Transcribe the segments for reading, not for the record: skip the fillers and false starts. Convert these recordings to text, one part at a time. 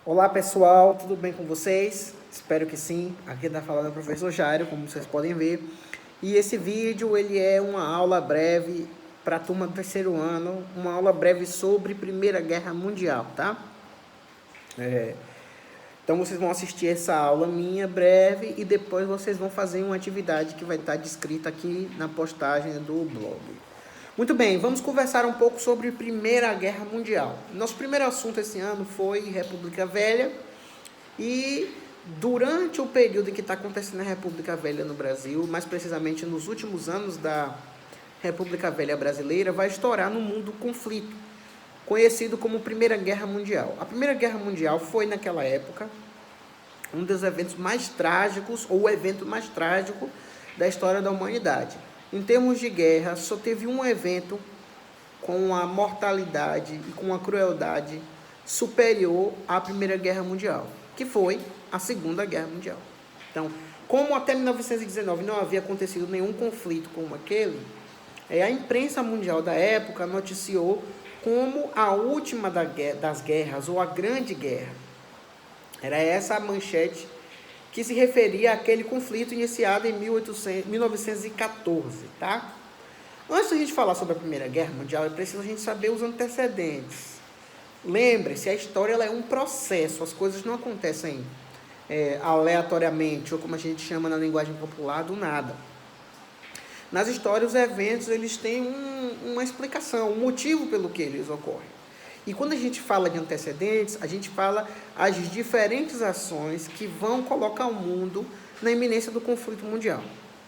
Olá pessoal, tudo bem com vocês? Espero que sim. Aqui está falando o professor Jairo, como vocês podem ver. E esse vídeo ele é uma aula breve para a turma do terceiro ano, uma aula breve sobre Primeira Guerra Mundial, tá? Então vocês vão assistir essa aula minha breve e depois vocês vão fazer uma atividade que vai estar descrita aqui na postagem do blog. Muito bem, vamos conversar um pouco sobre Primeira Guerra Mundial. Nosso primeiro assunto esse ano foi República Velha e durante o período em que está acontecendo a República Velha no Brasil, mais precisamente nos últimos anos da República Velha brasileira, vai estourar no mundo o conflito, conhecido como Primeira Guerra Mundial. A Primeira Guerra Mundial foi, naquela época, um dos eventos mais trágicos, ou o evento mais trágico da história da humanidade. Em termos de guerra, só teve um evento com a mortalidade e com a crueldade superior à Primeira Guerra Mundial, que foi a Segunda Guerra Mundial. Então, como até 1919 não havia acontecido nenhum conflito como aquele, a imprensa mundial da época noticiou como a última das guerras, ou a Grande Guerra. Era essa a manchete que se referia àquele conflito iniciado em 1914, tá? Antes de a gente falar sobre a Primeira Guerra Mundial, é preciso a gente saber os antecedentes. Lembre-se, a história ela é um processo, as coisas não acontecem aleatoriamente, ou como a gente chama na linguagem popular, do nada. Nas histórias, os eventos eles têm uma explicação, um motivo pelo que eles ocorrem. E quando a gente fala de antecedentes, a gente fala as diferentes ações que vão colocar o mundo na iminência do conflito mundial.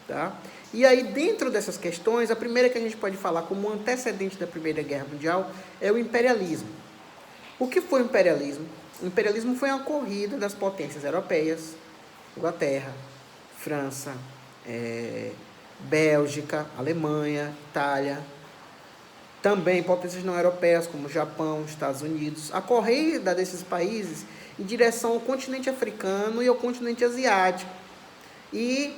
Tá? E aí, dentro dessas questões, a primeira que a gente pode falar como antecedente da Primeira Guerra Mundial é o imperialismo. O que foi o imperialismo? O imperialismo foi uma corrida das potências europeias, Inglaterra, França, Bélgica, Alemanha, Itália, também potências não europeias como Japão, Estados Unidos, a corrida desses países em direção ao continente africano e ao continente asiático e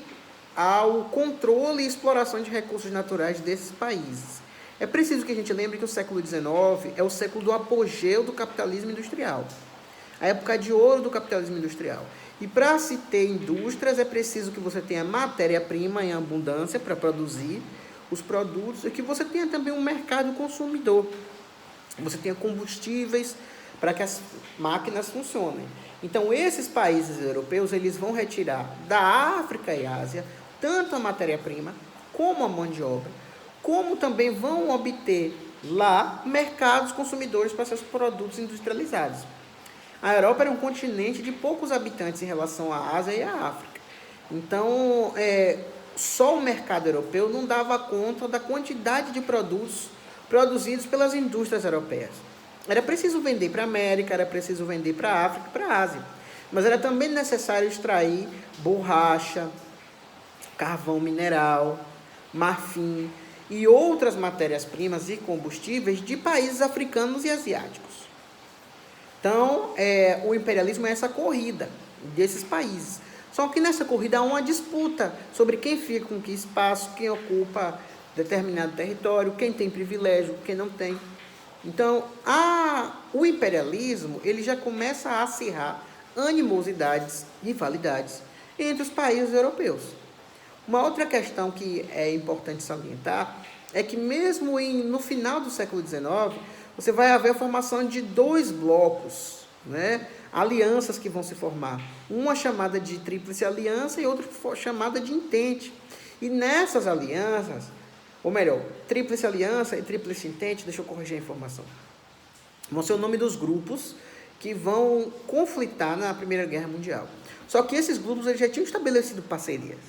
ao controle e exploração de recursos naturais desses países. É preciso que a gente lembre que o século XIX é o século do apogeu do capitalismo industrial, a época de ouro do capitalismo industrial. E para se ter indústrias é preciso que você tenha matéria-prima em abundância para produzir os produtos e que você tenha também um mercado consumidor. Você tenha combustíveis para que as máquinas funcionem. Então, esses países europeus, eles vão retirar da África e Ásia tanto a matéria-prima como a mão de obra, como também vão obter lá mercados consumidores para seus produtos industrializados. A Europa era um continente de poucos habitantes em relação à Ásia e à África. Então, só o mercado europeu não dava conta da quantidade de produtos produzidos pelas indústrias europeias. Era preciso vender para a América, era preciso vender para a África e para a Ásia. Mas era também necessário extrair borracha, carvão mineral, marfim e outras matérias-primas e combustíveis de países africanos e asiáticos. Então, o imperialismo é essa corrida desses países. Só que nessa corrida há uma disputa sobre quem fica com que espaço, quem ocupa determinado território, quem tem privilégio, quem não tem. Então, o imperialismo ele já começa a acirrar animosidades, rivalidades entre os países europeus. Uma outra questão que é importante salientar é que mesmo no final do século XIX, você vai haver a formação de dois blocos, né? Alianças que vão se formar, uma chamada de Tríplice Aliança e outra chamada de Entente. E nessas alianças, ou melhor, Tríplice Aliança e Tríplice Entente, deixa eu corrigir a informação, vão ser o nome dos grupos que vão conflitar na Primeira Guerra Mundial. Só que esses grupos eles já tinham estabelecido parcerias.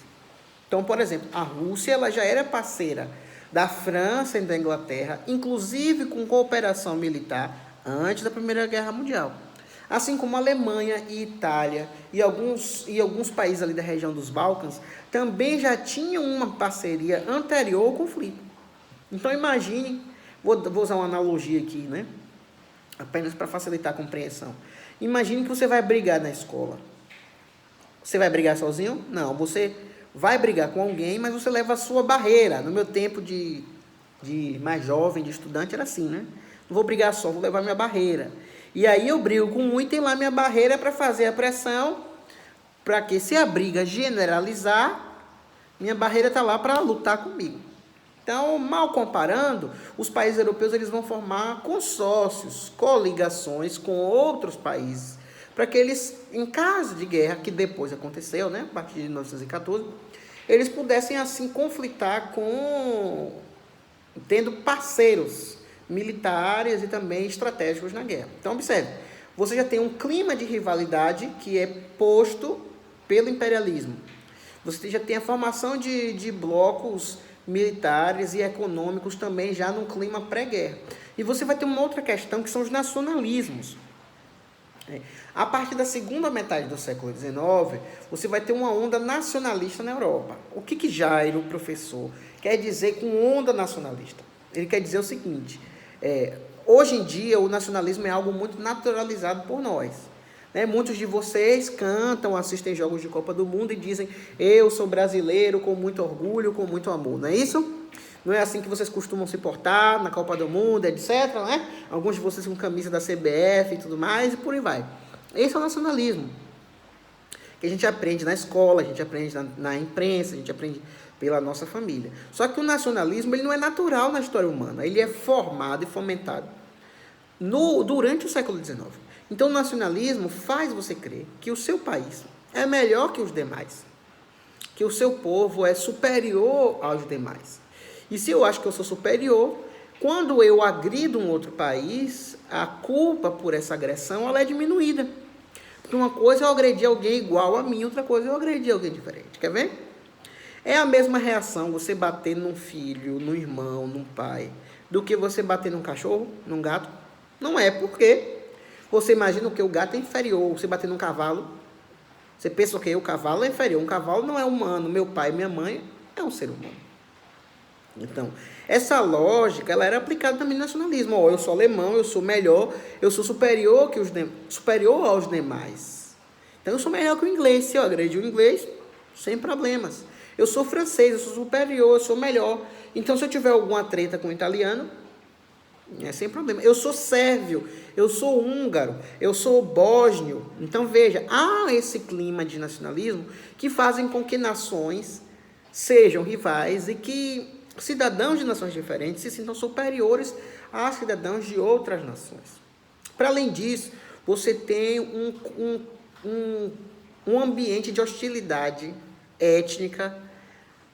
Então, por exemplo, a Rússia ela já era parceira da França e da Inglaterra, inclusive com cooperação militar antes da Primeira Guerra Mundial. Assim como a Alemanha e Itália e alguns países ali da região dos Balcãs também já tinham uma parceria anterior ao conflito. Então imagine, vou usar uma analogia aqui, né? Apenas para facilitar a compreensão. Imagine que você vai brigar na escola. Você vai brigar sozinho? Não, você vai brigar com alguém, mas você leva a sua barreira. No meu tempo de mais jovem, de estudante, era assim, né? Não vou brigar só, vou levar minha barreira. E aí eu brigo com um e tem lá minha barreira para fazer a pressão, para que se a briga generalizar, minha barreira está lá para lutar comigo. Então, mal comparando, os países europeus eles vão formar consórcios, coligações com outros países, para que eles, em caso de guerra, que depois aconteceu, né, a partir de 1914, eles pudessem assim conflitar tendo parceiros militares e também estratégicos na guerra. Então, observe, você já tem um clima de rivalidade que é posto pelo imperialismo. Você já tem a formação de blocos militares e econômicos também já num clima pré-guerra. E você vai ter uma outra questão que são os nacionalismos. A partir da segunda metade do século XIX, você vai ter uma onda nacionalista na Europa. O que Jairo, professor, quer dizer com onda nacionalista? Ele quer dizer o seguinte, hoje em dia o nacionalismo é algo muito naturalizado por nós. Né? Muitos de vocês cantam, assistem jogos de Copa do Mundo e dizem: eu sou brasileiro com muito orgulho, com muito amor. Não é isso? Não é assim que vocês costumam se portar na Copa do Mundo, etc. Né? Alguns de vocês com camisa da CBF e tudo mais, e por aí vai. Esse é o nacionalismo. Que a gente aprende na escola, a gente aprende na imprensa, a gente aprende pela nossa família. Só que o nacionalismo ele não é natural na história humana. Ele é formado e fomentado durante o século XIX. Então, o nacionalismo faz você crer que o seu país é melhor que os demais, que o seu povo é superior aos demais. E se eu acho que eu sou superior, quando eu agrido um outro país, a culpa por essa agressão ela é diminuída. Porque uma coisa é eu agredir alguém igual a mim, outra coisa é eu agredir alguém diferente. Quer ver? É a mesma reação você bater num filho, num irmão, num pai, do que você bater num cachorro, num gato? Não é, porque você imagina que o gato é inferior, você bater num cavalo, você pensa que o cavalo é inferior, um cavalo não é humano, meu pai e minha mãe é um ser humano. Então, essa lógica, ela era aplicada também no nacionalismo. Eu sou alemão, eu sou melhor, eu sou superior aos demais. Então, eu sou melhor que o inglês. Se eu agredi o inglês, sem problemas. Eu sou francês, eu sou superior, eu sou melhor. Então, se eu tiver alguma treta com o italiano, é sem problema. Eu sou sérvio, eu sou húngaro, eu sou bósnio. Então, veja, há esse clima de nacionalismo que fazem com que nações sejam rivais e que cidadãos de nações diferentes se sintam superiores a cidadãos de outras nações. Para além disso, você tem um ambiente de hostilidade étnica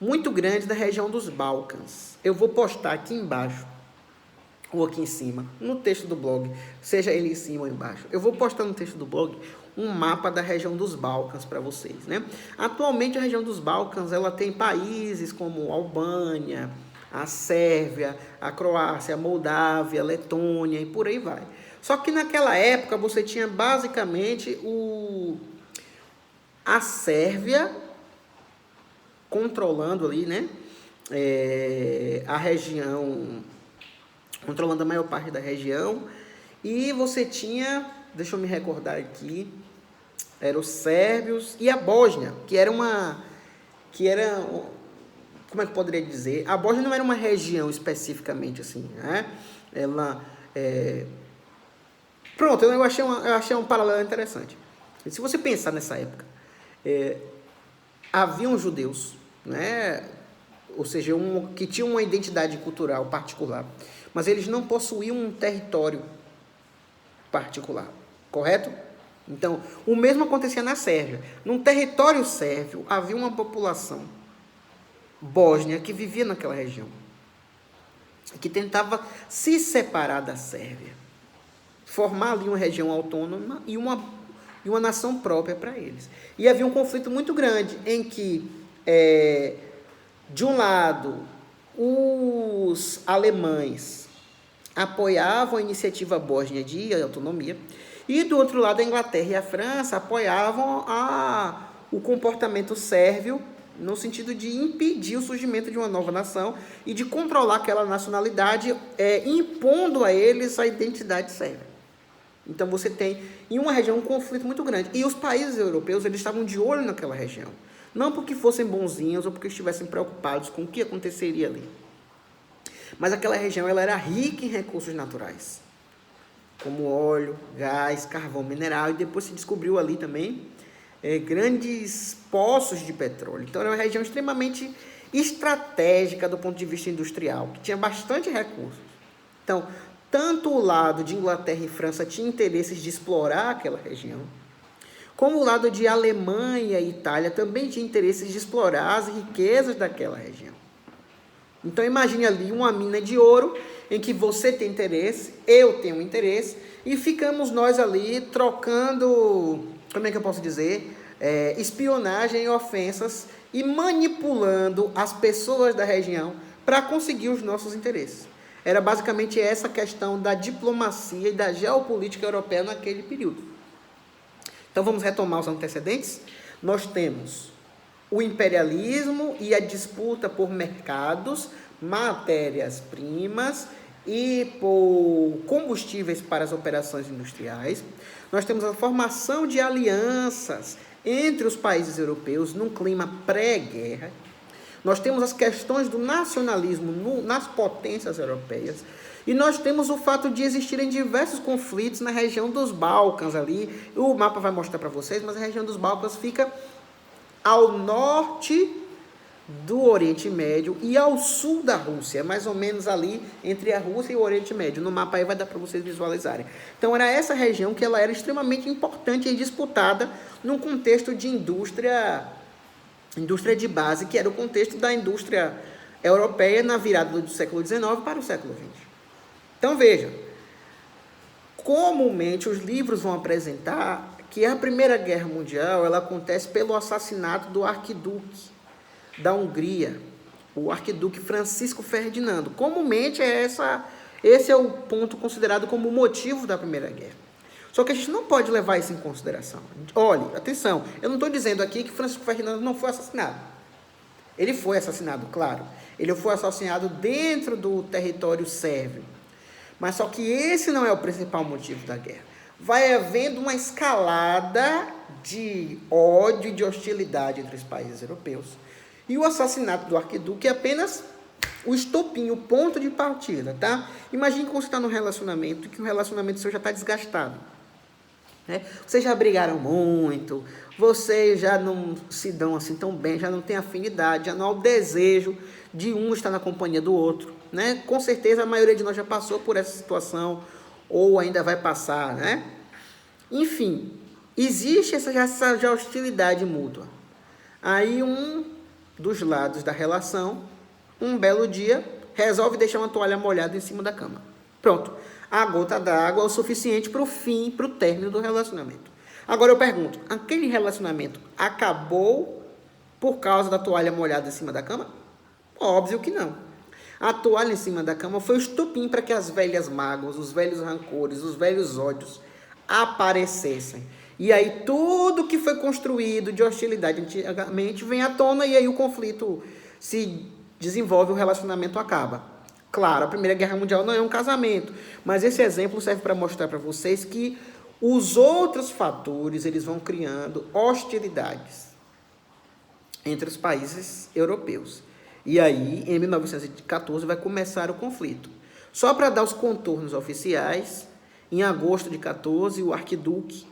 muito grande na região dos Balcãs. Eu vou postar aqui embaixo ou aqui em cima, no texto do blog, seja ele em cima ou embaixo. Eu vou postar no texto do blog um mapa da região dos Balcãs para vocês, né? Atualmente a região dos Balcãs, ela tem países como a Albânia, a Sérvia, a Croácia, a Moldávia, a Letônia e por aí vai. Só que naquela época você tinha basicamente a Sérvia controlando ali, né? A região, controlando a maior parte da região, e você tinha, deixa eu me recordar aqui, eram os sérvios e a Bósnia, como é que eu poderia dizer? A Bósnia não era uma região especificamente assim, né? Pronto, eu achei um paralelo interessante. E se você pensar nessa época, haviam judeus, né? Ou seja, que tinham uma identidade cultural particular, mas eles não possuíam um território particular, correto? Então, o mesmo acontecia na Sérvia. Num território sérvio, havia uma população bósnia que vivia naquela região, que tentava se separar da Sérvia, formar ali uma região autônoma e uma nação própria para eles. E havia um conflito muito grande em que, de um lado, os alemães apoiavam a iniciativa bósnia de autonomia, e do outro lado a Inglaterra e a França apoiavam o comportamento sérvio no sentido de impedir o surgimento de uma nova nação e de controlar aquela nacionalidade, impondo a eles a identidade sérvia. Então você tem em uma região um conflito muito grande, e os países europeus eles estavam de olho naquela região, não porque fossem bonzinhos ou porque estivessem preocupados com o que aconteceria ali. Mas aquela região ela era rica em recursos naturais. como óleo, gás, carvão mineral, e depois se descobriu ali também grandes poços de petróleo. Então era uma região extremamente estratégica do ponto de vista industrial, que tinha bastante recursos. Então, tanto o lado de Inglaterra e França tinha interesses de explorar aquela região, como o lado de Alemanha e Itália também tinha interesses de explorar as riquezas daquela região. Então imagine ali uma mina de ouro em que você tem interesse, eu tenho interesse, e ficamos nós ali trocando, como é que eu posso dizer, espionagem e ofensas e manipulando as pessoas da região para conseguir os nossos interesses. Era basicamente essa questão da diplomacia e da geopolítica europeia naquele período. Então vamos retomar os antecedentes. Nós temos o imperialismo e a disputa por mercados, matérias-primas e por combustíveis para as operações industriais. Nós temos a formação de alianças entre os países europeus num clima pré-guerra. Nós temos as questões do nacionalismo nas potências europeias. E nós temos o fato de existirem diversos conflitos na região dos Balcãs ali. O mapa vai mostrar para vocês, mas a região dos Balcãs fica ao norte do Oriente Médio e ao sul da Rússia, mais ou menos ali entre a Rússia e o Oriente Médio. No mapa aí vai dar para vocês visualizarem. Então era essa região que ela era extremamente importante e disputada num contexto de indústria de base, que era o contexto da indústria europeia na virada do século XIX para o século XX. Então veja, comumente os livros vão apresentar que a Primeira Guerra Mundial ela acontece pelo assassinato do arquiduque da Hungria, o arquiduque Francisco Ferdinando. Comumente esse é o ponto considerado como o motivo da Primeira Guerra. Só que a gente não pode levar isso em consideração. Olhe, atenção, eu não estou dizendo aqui que Francisco Ferdinando não foi assassinado. Ele foi assassinado, claro. Ele foi assassinado dentro do território sérvio. Mas só que esse não é o principal motivo da guerra. Vai havendo uma escalada de ódio e de hostilidade entre os países europeus. E o assassinato do arquiduque é apenas o estopim, o ponto de partida, tá? Imagine que você está num relacionamento e que o relacionamento seu já está desgastado. Né? Vocês já brigaram muito, vocês já não se dão assim tão bem, já não tem afinidade, já não há o desejo de um estar na companhia do outro. Né? Com certeza a maioria de nós já passou por essa situação ou ainda vai passar, né? Enfim, existe essa hostilidade mútua. Aí um dos lados da relação, um belo dia, resolve deixar uma toalha molhada em cima da cama. Pronto. A gota d'água é o suficiente para o fim, para o término do relacionamento. Agora eu pergunto, aquele relacionamento acabou por causa da toalha molhada em cima da cama? Óbvio que não. A toalha em cima da cama foi o estopim para que as velhas mágoas, os velhos rancores, os velhos ódios aparecessem. E aí tudo que foi construído de hostilidade antigamente vem à tona e aí o conflito se desenvolve, o relacionamento acaba. Claro, a Primeira Guerra Mundial não é um casamento, mas esse exemplo serve para mostrar para vocês que os outros fatores eles vão criando hostilidades entre os países europeus. E aí, em 1914, vai começar o conflito. Só para dar os contornos oficiais, em agosto de 14, o arquiduque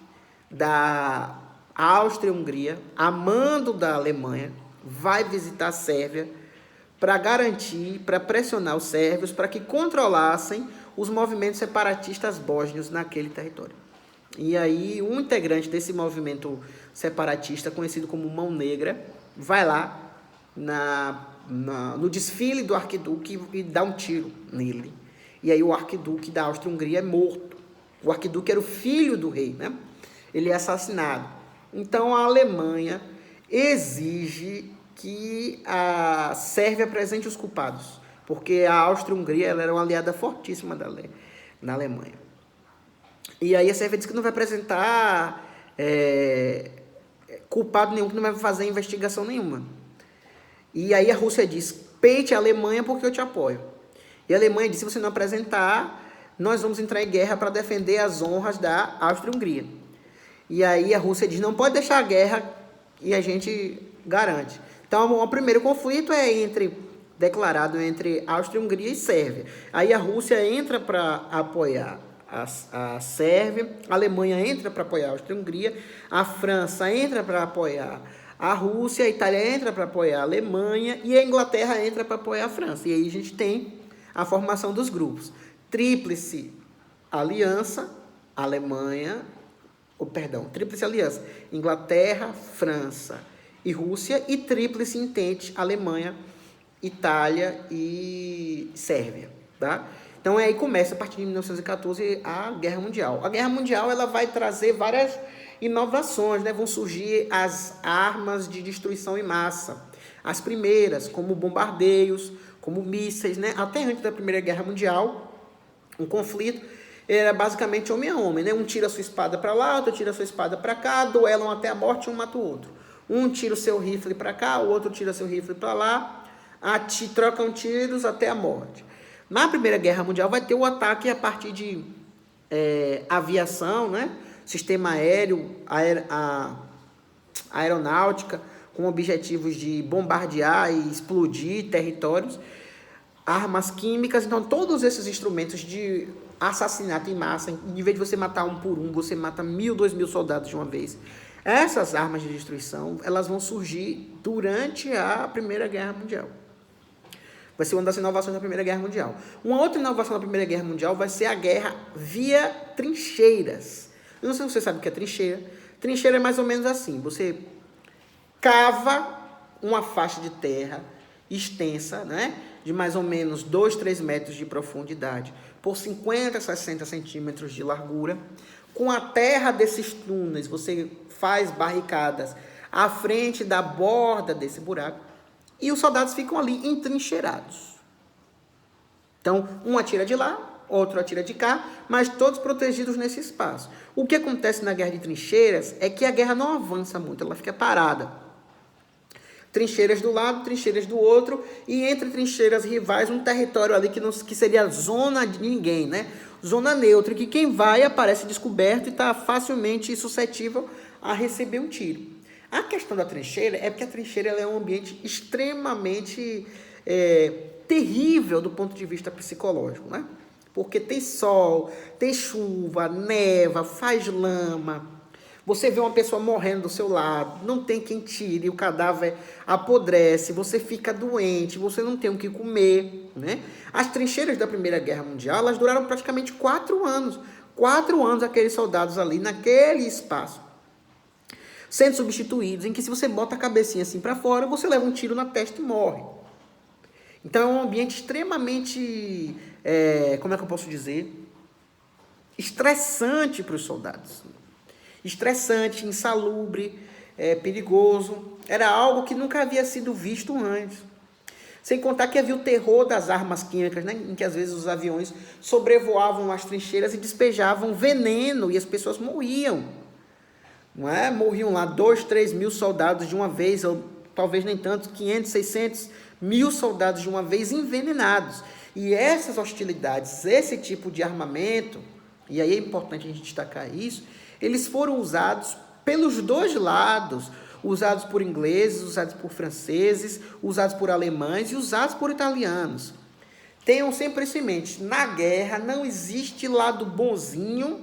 da Áustria-Hungria, a mando da Alemanha, vai visitar a Sérvia para garantir, para pressionar os sérvios para que controlassem os movimentos separatistas bósnios naquele território. E aí, um integrante desse movimento separatista, conhecido como Mão Negra, vai lá no desfile do arquiduque e dá um tiro nele. E aí o arquiduque da Áustria-Hungria é morto. O arquiduque era o filho do rei, né? Ele é assassinado. Então a Alemanha exige que a Sérvia apresente os culpados, porque a Áustria-Hungria ela era uma aliada fortíssima na Alemanha. E aí a Sérvia diz que não vai apresentar culpado nenhum, que não vai fazer investigação nenhuma. E aí a Rússia diz, peite a Alemanha porque eu te apoio. E a Alemanha diz, se você não apresentar, nós vamos entrar em guerra para defender as honras da Áustria-Hungria. E aí a Rússia diz, não pode deixar a guerra e a gente garante. Então o primeiro conflito é declarado entre Áustria-Hungria e Sérvia. Aí a Rússia entra para apoiar a Sérvia, a Alemanha entra para apoiar a Áustria-Hungria, a França entra para apoiar a Rússia, a Itália entra para apoiar a Alemanha e a Inglaterra entra para apoiar a França. E aí a gente tem a formação dos grupos. Tríplice aliança, Alemanha, Tríplice aliança, Inglaterra, França e Rússia, e tríplice entente, Alemanha, Itália e Sérvia, tá? Então aí começa a partir de 1914 a Guerra Mundial. A Guerra Mundial ela vai trazer várias inovações, né? Vão surgir as armas de destruição em massa. As primeiras, como bombardeios, como mísseis, né? Até antes da Primeira Guerra Mundial, um conflito era basicamente homem a homem, né? Um tira a sua espada para lá, outro tira a sua espada para cá, duelam até a morte, um mata o outro. Um tira o seu rifle para cá, o outro tira seu rifle para lá, trocam tiros até a morte. Na Primeira Guerra Mundial vai ter o ataque a partir de aviação, né? Sistema aéreo, aeronáutica, com objetivos de bombardear e explodir territórios, armas químicas. Então, todos esses instrumentos de assassinato em massa, em vez de você matar um por um, você mata 1.000, 2.000 soldados de uma vez. Essas armas de destruição, elas vão surgir durante a Primeira Guerra Mundial. Vai ser uma das inovações da Primeira Guerra Mundial. Uma outra inovação da Primeira Guerra Mundial vai ser a guerra via trincheiras. Eu não sei se você sabe o que é trincheira. Trincheira é mais ou menos assim. Você cava uma faixa de terra extensa, né? De mais ou menos 2, 3 metros de profundidade, por 50, 60 centímetros de largura. Com a terra desses túneis, você faz barricadas à frente da borda desse buraco e os soldados ficam ali entrincheirados. Então, um atira de lá, outro atira de cá, mas todos protegidos nesse espaço. O que acontece na guerra de trincheiras é que a guerra não avança muito, ela fica parada. Trincheiras do lado, trincheiras do outro, e entre trincheiras rivais, um território ali que seria a zona de ninguém, né? Zona neutra, que quem vai aparece descoberto e está facilmente suscetível a receber um tiro. A questão da trincheira é porque a trincheira ela é um ambiente extremamente terrível do ponto de vista psicológico, né? Porque tem sol, tem chuva, neva, faz lama. Você vê uma pessoa morrendo do seu lado, não tem quem tire, o cadáver apodrece, você fica doente, você não tem o que comer, né? As trincheiras da Primeira Guerra Mundial, elas duraram praticamente 4 anos. 4 anos aqueles soldados ali, naquele espaço, sendo substituídos, em que se você bota a cabecinha assim para fora, você leva um tiro na testa e morre. Então é um ambiente extremamente, como é que eu posso dizer? Estressante para os soldados. Estressante, insalubre, perigoso. Era algo que nunca havia sido visto antes. Sem contar que havia o terror das armas químicas, né? Em que às vezes os aviões sobrevoavam as trincheiras e despejavam veneno e as pessoas morriam. Não é? Morriam lá 2, 3 mil soldados de uma vez, ou talvez nem tanto, 500, 600 mil soldados de uma vez envenenados. E essas hostilidades, esse tipo de armamento, e aí é importante a gente destacar isso, eles foram usados pelos dois lados, usados por ingleses, usados por franceses, usados por alemães e usados por italianos. Tenham sempre isso em mente, na guerra não existe lado bonzinho,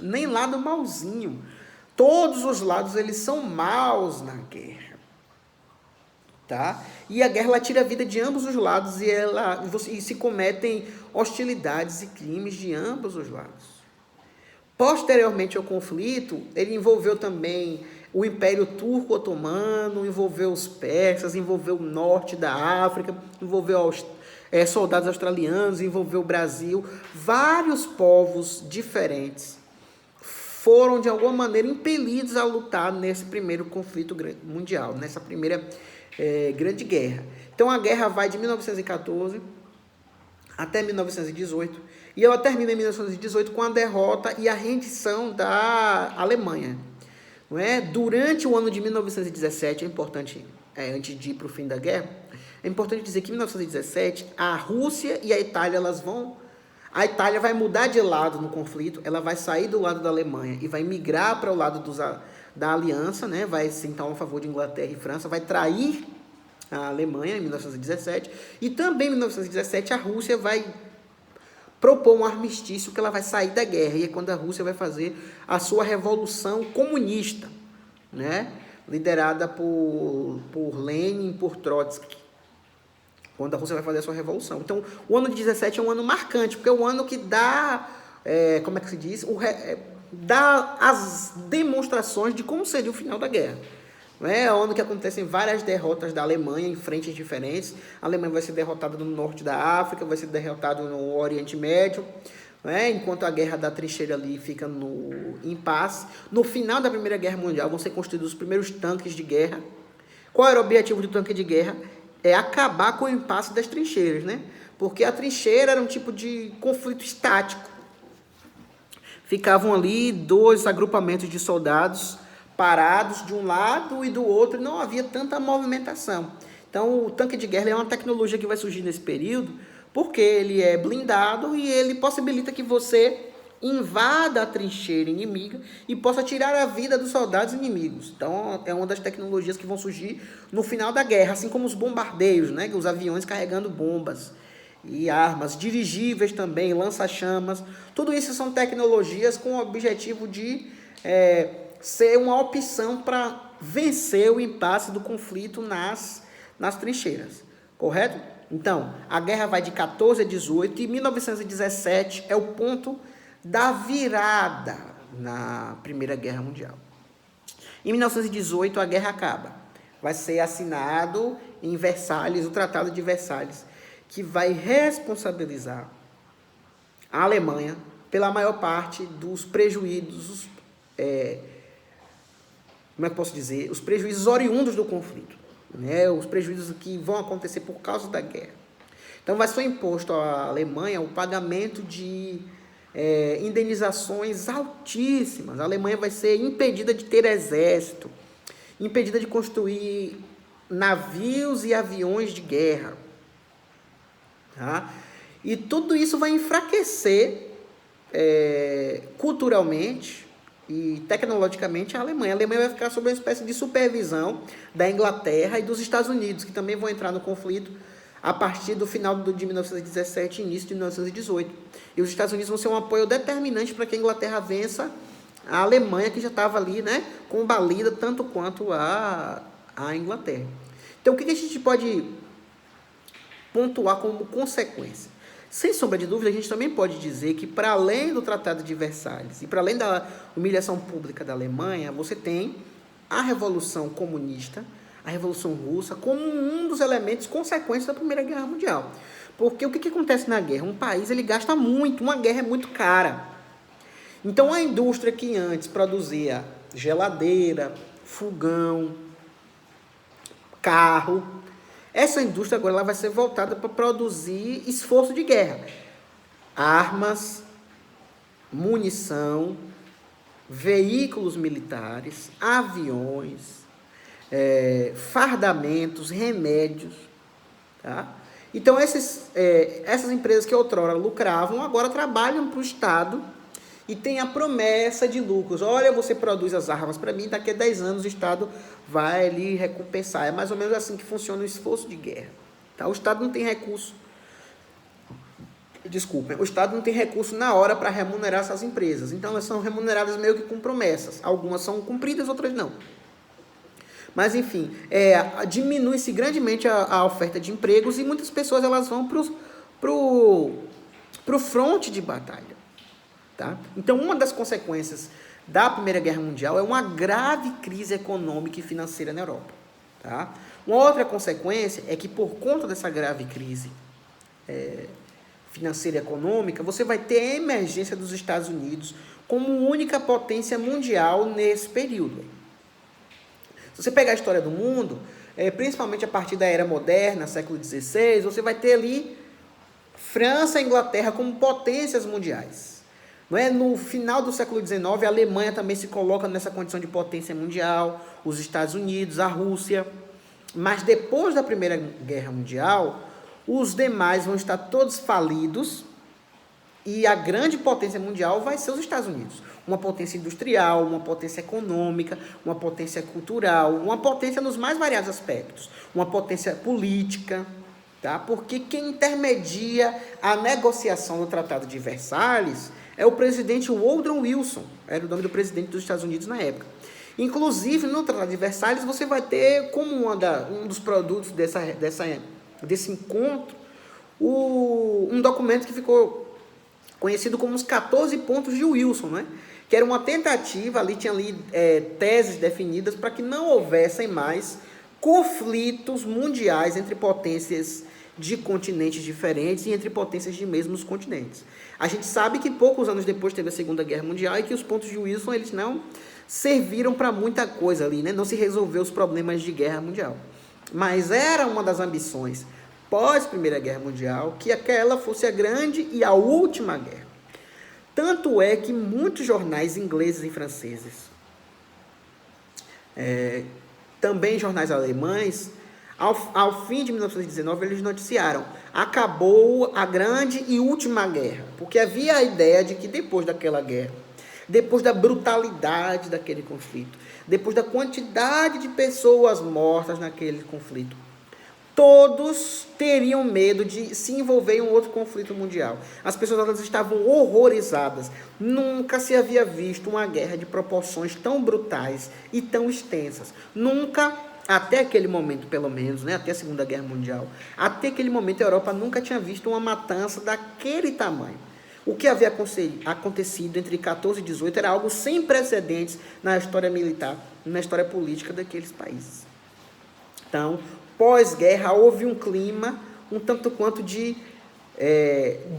nem lado mauzinho. Todos os lados eles são maus na guerra. Tá? E a guerra ela tira a vida de ambos os lados e se cometem hostilidades e crimes de ambos os lados. Posteriormente ao conflito, ele envolveu também o Império Turco-Otomano, envolveu os persas, envolveu o norte da África, envolveu soldados australianos, envolveu o Brasil. Vários povos diferentes foram, de alguma maneira, impelidos a lutar nesse primeiro conflito mundial, nessa primeira grande guerra. Então, a guerra vai de 1914 até 1918, e ela termina em 1918 com a derrota e a rendição da Alemanha. Não é? Durante o ano de 1917, é importante, antes de ir para o fim da guerra, é importante dizer que em 1917, a Rússia e a Itália, a Itália vai mudar de lado no conflito, ela vai sair do lado da Alemanha e vai migrar para o lado da aliança, né? Vai se então a favor de Inglaterra e França, vai trair a Alemanha em 1917, e também em 1917 a Rússia vai propor um armistício que ela vai sair da guerra, e é quando a Rússia vai fazer a sua revolução comunista, né? Liderada por Lenin, por Trotsky, quando a Rússia vai fazer a sua revolução. Então, o ano de 17 é um ano marcante, porque é o ano que dá, como é que se diz? Dá as demonstrações de como seria o final da guerra. É o ano que acontecem várias derrotas da Alemanha em frentes diferentes. A Alemanha vai ser derrotada no norte da África, vai ser derrotada no Oriente Médio, enquanto a guerra da trincheira ali fica no impasse. No final da Primeira Guerra Mundial vão ser construídos os primeiros tanques de guerra. Qual era o objetivo do tanque de guerra? É acabar com o impasse das trincheiras, né? Porque a trincheira era um tipo de conflito estático. Ficavam ali 2 agrupamentos de soldados parados de um lado e do outro, e não havia tanta movimentação. Então, o tanque de guerra é uma tecnologia que vai surgir nesse período, porque ele é blindado e ele possibilita que você invada a trincheira inimiga e possa tirar a vida dos soldados inimigos. Então, é uma das tecnologias que vão surgir no final da guerra, assim como os bombardeios, né? Os aviões carregando bombas e armas, dirigíveis também, lança-chamas. Tudo isso são tecnologias com o objetivo de ser uma opção para vencer o impasse do conflito nas trincheiras, correto? Então, a guerra vai de 14 a 18 e 1917 é o ponto da virada na Primeira Guerra Mundial. Em 1918, a guerra acaba. Vai ser assinado em Versalhes, o Tratado de Versalhes, que vai responsabilizar a Alemanha pela maior parte dos prejuízos, como é que eu posso dizer? Os prejuízos oriundos do conflito, né? Os prejuízos que vão acontecer por causa da guerra. Então, vai ser imposto à Alemanha o pagamento de indenizações altíssimas. A Alemanha vai ser impedida de ter exército, impedida de construir navios e aviões de guerra. Tá? E tudo isso vai enfraquecer culturalmente e tecnologicamente a Alemanha. A Alemanha vai ficar sob uma espécie de supervisão da Inglaterra e dos Estados Unidos, que também vão entrar no conflito a partir do final de 1917 e início de 1918. E os Estados Unidos vão ser um apoio determinante para que a Inglaterra vença a Alemanha, que já estava ali, né, combalida tanto quanto a Inglaterra. Então, o que a gente pode pontuar como consequência? Sem sombra de dúvida, a gente também pode dizer que, para além do Tratado de Versalhes e para além da humilhação pública da Alemanha, você tem a Revolução Comunista, a Revolução Russa, como um dos elementos consequentes da Primeira Guerra Mundial. Porque o que acontece na guerra? Um país ele gasta muito, uma guerra é muito cara. Então, a indústria que antes produzia geladeira, fogão, carro, essa indústria agora ela vai ser voltada para produzir esforço de guerra. Armas, munição, veículos militares, aviões, fardamentos, remédios. Tá? Então, essas empresas que outrora lucravam, agora trabalham para o Estado e tem a promessa de lucros. Olha, você produz as armas para mim, daqui a 10 anos o Estado vai lhe recompensar. É mais ou menos assim que funciona o esforço de guerra. Tá? O Estado não tem recurso. Desculpem, o Estado não tem recurso na hora para remunerar essas empresas. Então, elas são remuneradas meio que com promessas. Algumas são cumpridas, outras não. Mas, enfim, diminui-se grandemente a oferta de empregos e muitas pessoas elas vão pro fronte de batalha. Tá? Então, uma das consequências da Primeira Guerra Mundial é uma grave crise econômica e financeira na Europa. Tá? Uma outra consequência é que, por conta dessa grave crise financeira e econômica, você vai ter a emergência dos Estados Unidos como única potência mundial nesse período. Se você pegar a história do mundo, principalmente a partir da Era Moderna, século XVI, você vai ter ali França e Inglaterra como potências mundiais. Não é? No final do século XIX, a Alemanha também se coloca nessa condição de potência mundial, os Estados Unidos, a Rússia. Mas depois da Primeira Guerra Mundial, os demais vão estar todos falidos e a grande potência mundial vai ser os Estados Unidos. Uma potência industrial, uma potência econômica, uma potência cultural, uma potência nos mais variados aspectos, uma potência política. tá? Porque quem intermedia a negociação do Tratado de Versalhes é o presidente Woodrow Wilson, era o nome do presidente dos Estados Unidos na época. Inclusive, no Tratado de Versalhes, você vai ter como um dos produtos desse encontro um documento que ficou conhecido como os 14 pontos de Wilson, né? Que era uma tentativa, tinha teses definidas para que não houvessem mais conflitos mundiais entre potências de continentes diferentes e entre potências de mesmos continentes. A gente sabe que poucos anos depois teve a Segunda Guerra Mundial e que os pontos de Wilson eles não serviram para muita coisa ali, né? Não se resolveu os problemas de guerra mundial. Mas era uma das ambições pós Primeira Guerra Mundial que aquela fosse a grande e a última guerra. Tanto é que muitos jornais ingleses e franceses, também jornais alemães, ao fim de 1919, eles noticiaram: acabou a grande e última guerra. Porque havia a ideia de que depois daquela guerra, depois da brutalidade daquele conflito, depois da quantidade de pessoas mortas naquele conflito, todos teriam medo de se envolver em um outro conflito mundial. As pessoas elas estavam horrorizadas. Nunca se havia visto uma guerra de proporções tão brutais e tão extensas. Nunca, até aquele momento pelo menos, né, até a Segunda Guerra Mundial, até aquele momento a Europa nunca tinha visto uma matança daquele tamanho. O que havia acontecido entre 14 e 18 era algo sem precedentes na história militar, na história política daqueles países. Então, pós-guerra, houve um clima um tanto quanto de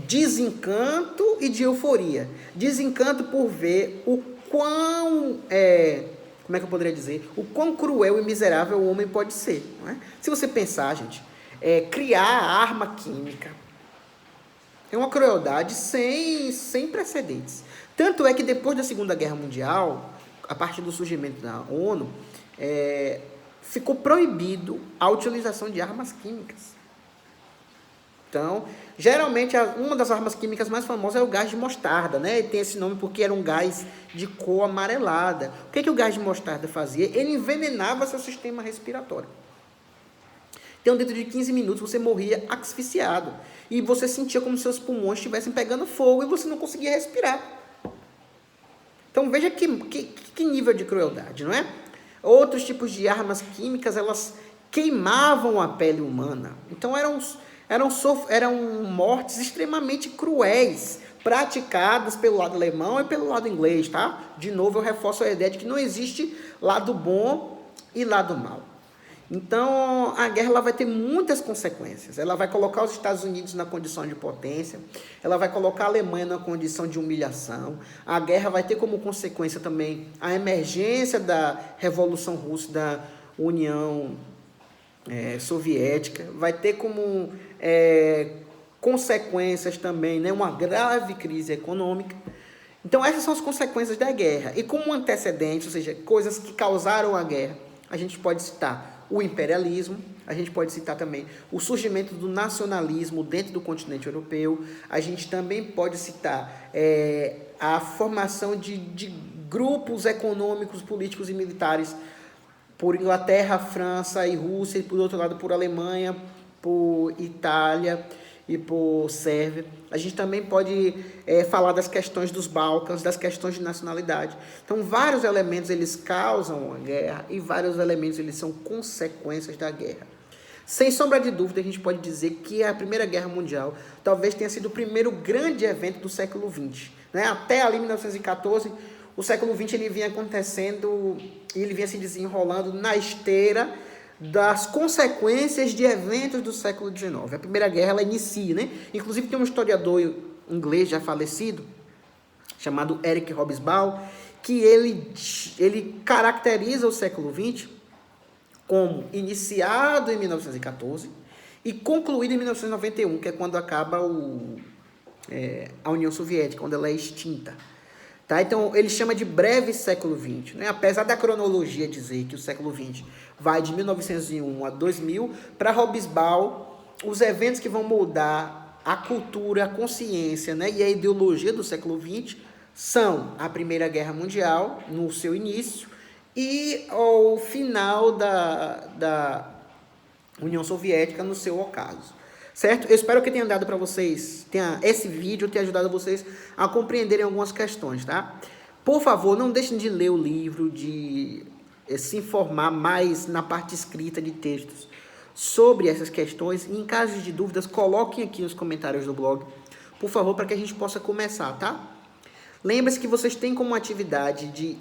desencanto e de euforia. Desencanto por ver o quão, como é que eu poderia dizer, o quão cruel e miserável o homem pode ser. Não é? Se você pensar, gente, criar arma química é uma crueldade sem precedentes. Tanto é que depois da Segunda Guerra Mundial, a partir do surgimento da ONU, ficou proibido a utilização de armas químicas. Então, geralmente, uma das armas químicas mais famosas é o gás de mostarda, né? Ele tem esse nome porque era um gás de cor amarelada. O que o gás de mostarda fazia? Ele envenenava seu sistema respiratório. Então, dentro de 15 minutos, você morria asfixiado. E você sentia como se seus pulmões estivessem pegando fogo e você não conseguia respirar. Então, veja que nível de crueldade, não é? Outros tipos de armas químicas, elas queimavam a pele humana. Então, eram mortes extremamente cruéis, praticadas pelo lado alemão e pelo lado inglês, tá? De novo, eu reforço a ideia de que não existe lado bom e lado mau. Então, a guerra ela vai ter muitas consequências. Ela vai colocar os Estados Unidos na condição de potência, ela vai colocar a Alemanha na condição de humilhação. A guerra vai ter como consequência também a emergência da Revolução Russa, da União Soviética. Vai ter como consequências também, né, uma grave crise econômica. Então, essas são as consequências da guerra. E como antecedentes, ou seja, coisas que causaram a guerra, a gente pode citar o imperialismo, a gente pode citar também o surgimento do nacionalismo dentro do continente europeu, a gente também pode citar a formação de grupos econômicos, políticos e militares por Inglaterra, França e Rússia, e por outro lado por Alemanha, por Itália e por Sérvia. A gente também pode falar das questões dos Balcãs, das questões de nacionalidade. Então, vários elementos eles causam a guerra e vários elementos eles são consequências da guerra. Sem sombra de dúvida, a gente pode dizer que a Primeira Guerra Mundial talvez tenha sido o primeiro grande evento do século XX. Né? Até ali, 1914, o século XX ele vinha acontecendo, ele vinha se desenrolando na esteira das consequências de eventos do século XIX. A Primeira Guerra ela inicia, né? Inclusive tem um historiador inglês já falecido, chamado Eric Hobsbawm, que ele caracteriza o século XX como iniciado em 1914 e concluído em 1991, que é quando acaba a União Soviética, quando ela é extinta. Tá? Então, ele chama de breve século XX. Né? Apesar da cronologia dizer que o século XX vai de 1901 a 2000, para Hobsbawm, os eventos que vão moldar a cultura, a consciência, né, e a ideologia do século XX são a Primeira Guerra Mundial, no seu início, e o final da União Soviética, no seu ocaso. certo? Eu espero que tenha dado para vocês, esse vídeo tenha ajudado vocês a compreenderem algumas questões, tá? Por favor, não deixem de ler o livro, de se informar mais na parte escrita de textos sobre essas questões. E em caso de dúvidas, coloquem aqui nos comentários do blog, por favor, para que a gente possa começar, tá? Lembre-se que vocês têm como atividade de,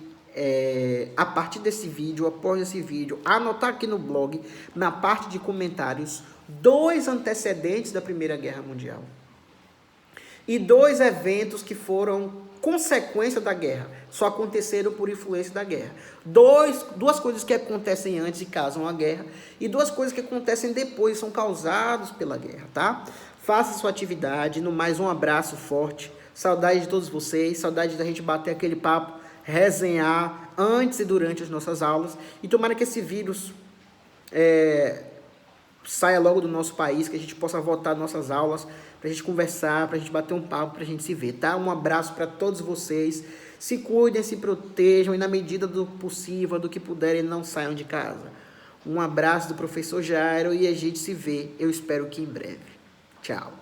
a partir desse vídeo, após esse vídeo, anotar aqui no blog, na parte de comentários, 2 antecedentes da Primeira Guerra Mundial e 2 eventos que foram consequência da guerra, só aconteceram por influência da guerra. Duas coisas que acontecem antes e causam a guerra, e 2 coisas que acontecem depois e são causadas pela guerra, tá? Faça sua atividade. No mais, um abraço forte, saudade de todos vocês, saudade da gente bater aquele papo, resenhar antes e durante as nossas aulas, e tomara que esse vírus saia logo do nosso país, que a gente possa voltar às nossas aulas, para a gente conversar, para a gente bater um papo, para a gente se ver, tá? Um abraço para todos vocês, se cuidem, se protejam, e na medida do possível, do que puderem, não saiam de casa. Um abraço do professor Jairo, e a gente se vê, eu espero que em breve. Tchau.